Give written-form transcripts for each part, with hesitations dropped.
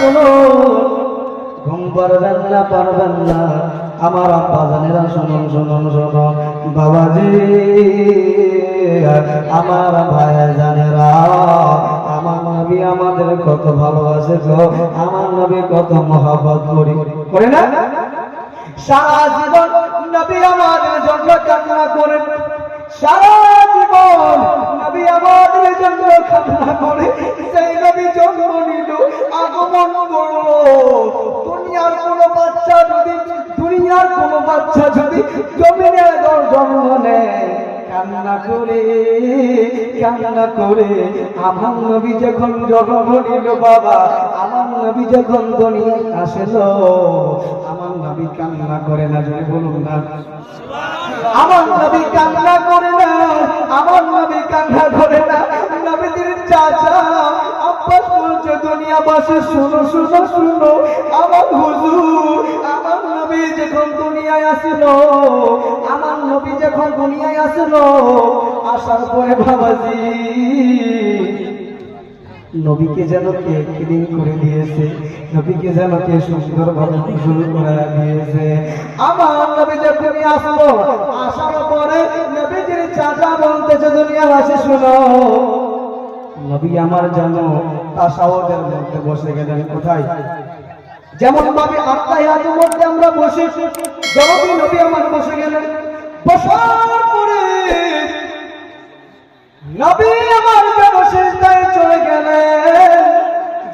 শোনো, ঘুম পারবেন না আমার আব্বা জানেরা, শুনুন শুনুন শুনুন বাবাজি, আমার ভাই জানেরা, আমার নবী আমাদের কত ভালোবাসে গো, আমার নবী কত মহব্বত করে না। সারা জীবন নবী আমাদের জন্য কান্না করে, সারা জীবন নবী আমাদের জন্য কান্না করে। সেই নবী জন্ম নিল, আগমন করলো, দুনিয়ার কোনো বাচ্চা যদি জমিনে জন্ম নেয়, কান্না করে আমার নবী যখন জন্ম নিল বাবা, আমার নবী যখন দুনিয়ায় আসলো, আমার নবী কান্না করে না, যদি বলুন না আমার নবী কান্না করে না, আমার নবী কান্না করে না। নবীদের চাচা আব্বাস বলছে দুনিয়াবাসী শুনো শুনো শুনো, আমার হুজুর, আমার নবী যখন দুনিয়ায় আসলো, আমার নবী যখন দুনিয়ায় আসলো, আসার পরে বাবাজি নবীকে যেন কে ক্লিন করে দিয়েছে, নবীকে যেন কে সুন্দরভাবে গোসল করে দিয়েছে। আমার নবী যখন আসলো, আসার পরে নবীজির চাচা বলতেছে দুনিয়াবাসী শুনো, নবী আমার যেন তাসাউদের মধ্যে বসে গেলেন। কোথায়? যেমন ভাবে আত্মায়াতের মধ্যে আমরা বসে, যখন নবী আমার বসে গেলেন, বসার পরে নবী আমার যেন সিজদায় চলে গেলেন।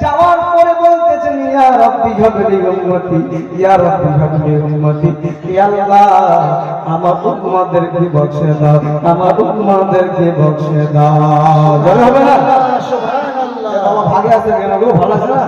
যাওয়ার পরে বলতেছেন ইয়া রাব্বি হাবলি উম্মতি, ইয়া রাব্বি হাবলি উম্মতি, ইয়া আল্লাহ আমার উম্মতদেরকে বখশে দাও, আমার উম্মতদেরকে বখশে দাও। জোরে হবে না? সুবহানাল্লাহ। বাবা ভাগে আছে কেন গো? ভালো আছে না?